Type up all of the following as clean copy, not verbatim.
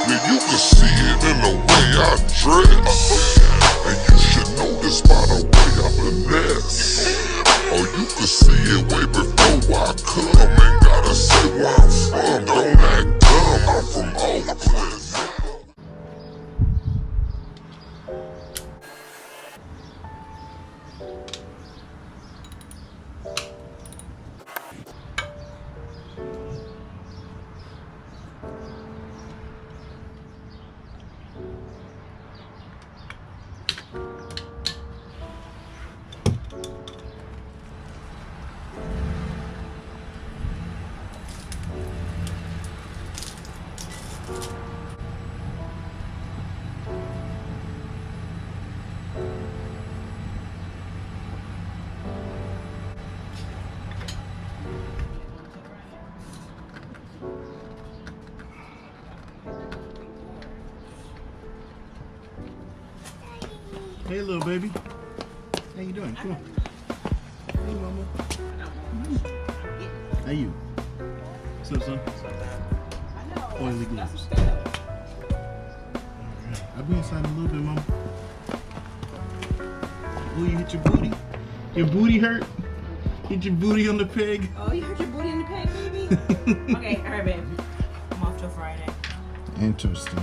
Yeah, you can see it in the way I dress. And you should know this by the way I finesse. Or you can see it way before I come. Ain't gotta say where I'm from, don't act dumb. I'm from Oakland. Hey, little baby. How you doing? Come on. Hey, mama. How you? What's up, son? Oily gloves. Alright. I'll be inside in a little bit, mama. Oh, you hit your booty? Your booty hurt? Hit your booty on the peg? Oh, you hurt your booty on the peg, baby? Okay, alright, babe. I'm off till Friday. Interesting.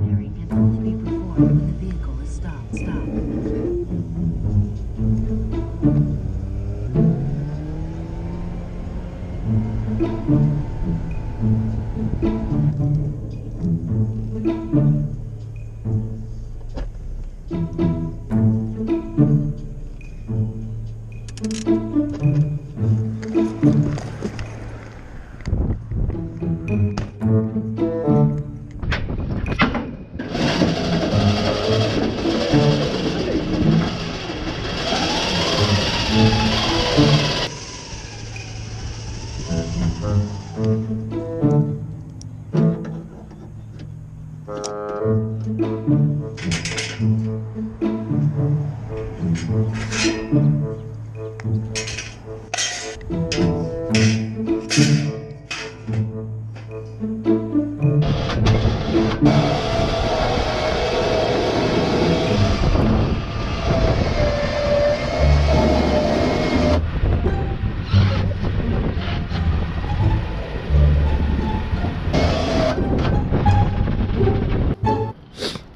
Pairing can only be performed when the vehicle is stopped.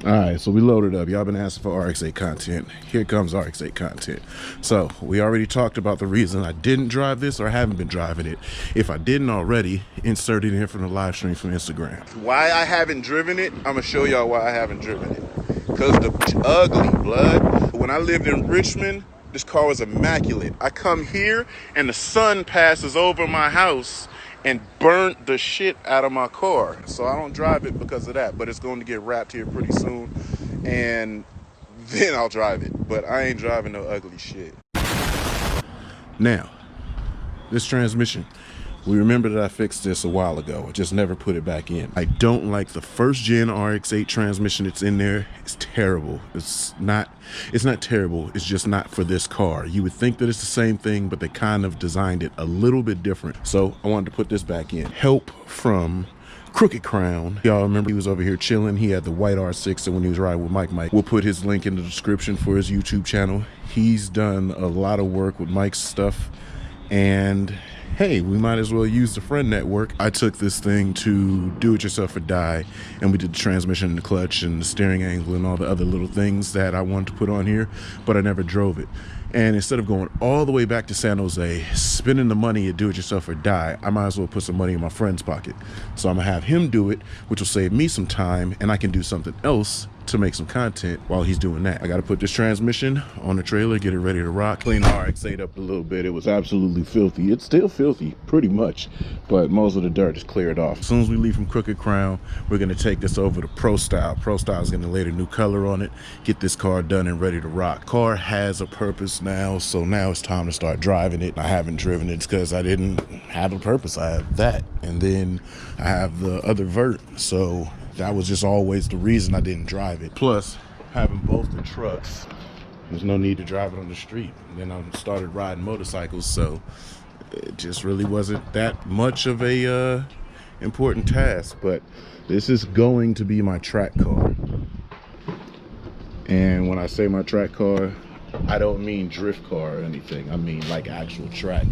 Alright, so we loaded up. Y'all been asking for Rx8 content. Here comes Rx8 content. So we already talked about the reason I didn't drive this or haven't been driving it. If I didn't already, insert it in from the live stream from Instagram. Why I haven't driven it, I'm gonna show y'all why I haven't driven it. Because the ugly, blood. When I lived in Richmond, this car was immaculate. I come here and the sun passes over my house and burnt the shit out of my car. So I don't drive it because of that, but it's going to get wrapped here pretty soon, and then I'll drive it. But I ain't driving no ugly shit. Now, this transmission, we remember that I fixed this a while ago. I just never put it back in. I don't like the first gen Rx8 transmission that's in there. It's terrible. It's not terrible. It's just not for this car. You would think that it's the same thing, but they kind of designed it a little bit different. So I wanted to put this back in. Help from Crooked Crown. Y'all remember he was over here chilling. He had the white R6, and when he was riding with Mike, we'll put his link in the description for his YouTube channel. He's done a lot of work with Mike's stuff, and hey, we might as well use the friend network. I took this thing to Do It Yourself or Die, and we did the transmission and the clutch and the steering angle and all the other little things that I wanted to put on here, but I never drove it. And instead of going all the way back to San Jose, spending the money at Do It Yourself or Die, I might as well put some money in my friend's pocket. So I'm gonna have him do it, which will save me some time, and I can do something else to make some content while he's doing that. I gotta put this transmission on the trailer, get it ready to rock. Clean the Rx8 up a little bit. It was absolutely filthy. It's still filthy, pretty much, but most of the dirt is cleared off. As soon as we leave from Crooked Crown, we're gonna take this over to Pro Style. Pro Style is gonna lay the new color on it, get this car done and ready to rock. Car has a purpose now, so now it's time to start driving it. I haven't driven it because I didn't have a purpose. I have that, and then I have the other vert, so that was just always the reason I didn't drive it. Plus, having both the trucks, there's no need to drive it on the street. And then I started riding motorcycles, so it just really wasn't that much of a important task. But this is going to be my track car. And when I say my track car, I don't mean drift car or anything. I mean like actual track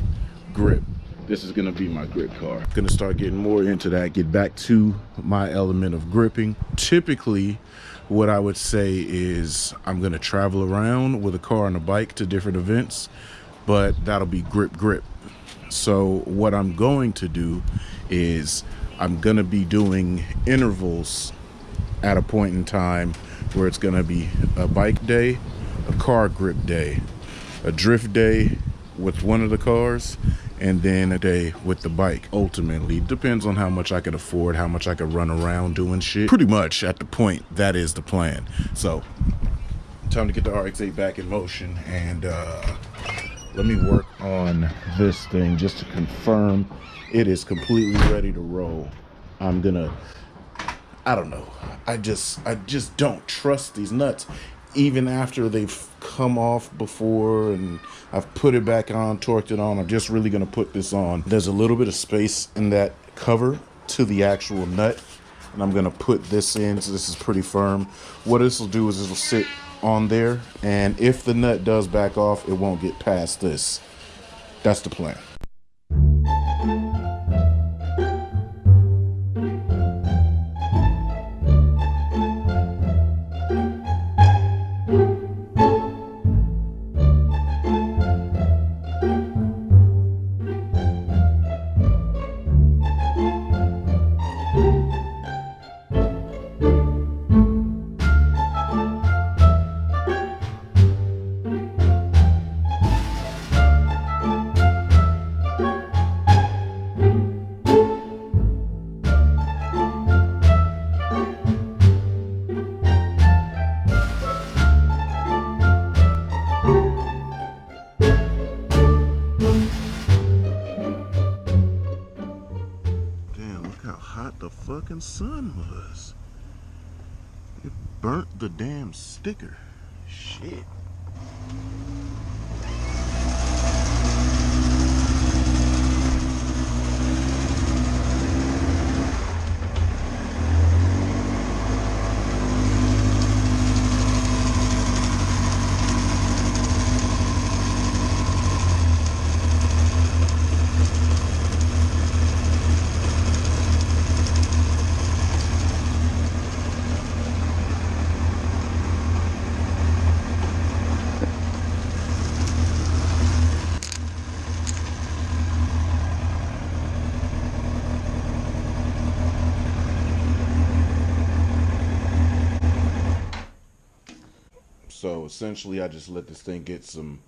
grip. This is gonna be my grip car. Gonna start getting more into that, get back to my element of gripping. Typically, what I would say is I'm gonna travel around with a car and a bike to different events, but that'll be grip. So what I'm going to do is I'm gonna be doing intervals at a point in time where it's gonna be a bike day, a car grip day, a drift day with one of the cars, and then a day with the bike. Ultimately, depends on how much I can afford, how much I can run around doing shit. Pretty much at the point, that is the plan. So, time to get the Rx8 back in motion, and let me work on this thing just to confirm it is completely ready to roll. I don't know. I just don't trust these nuts. Even after they've come off before and I've put it back on, torqued it on, I'm just really gonna put this on. There's a little bit of space in that cover to the actual nut, and I'm gonna put this in, so this is pretty firm. What this will do is it'll sit on there, and if the nut does back off, it won't get past this. That's the plan. The fucking sun was. It burnt the damn sticker. Shit. So essentially I just let this thing get some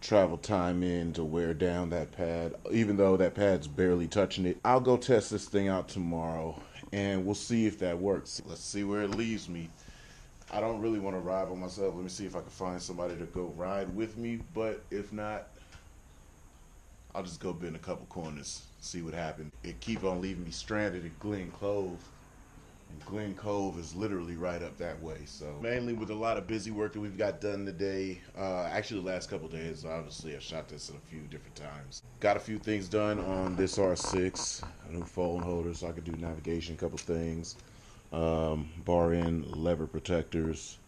travel time in to wear down that pad, even though that pad's barely touching it. I'll go test this thing out tomorrow and we'll see if that works. Let's see where it leaves me. I don't really want to ride by myself. Let me see if I can find somebody to go ride with me, but if not, I'll just go bend a couple corners, see what happens. It keep on leaving me stranded at Glen Cove. And Glen Cove is literally right up that way. So mainly with a lot of busy work that we've got done today. Actually the last couple days, obviously I shot this a few different times. Got a few things done on this R6, a new phone holder so I could do navigation, a couple things. Bar end, lever protectors,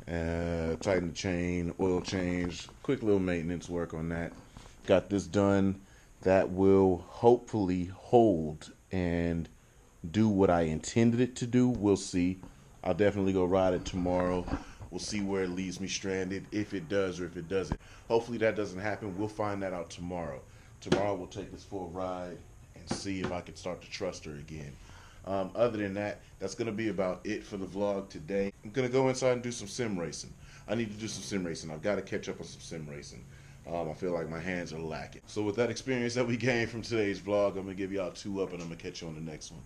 tighten the chain, oil change, quick little maintenance work on that. Got this done. That will hopefully hold and do what I intended it to do. We'll see. I'll definitely go ride it tomorrow. We'll see where it leaves me stranded, if it does or if it doesn't. Hopefully that doesn't happen. We'll find that out tomorrow. Tomorrow we'll take this for a ride and see if I can start to trust her again. Other than that, that's going to be about it for the vlog today. I'm going to go inside and do some sim racing. I need to do some sim racing. I've got to catch up on some sim racing. I feel like my hands are lacking. So with that experience that we gained from today's vlog, I'm going to give y'all 2 up and I'm going to catch you on the next one.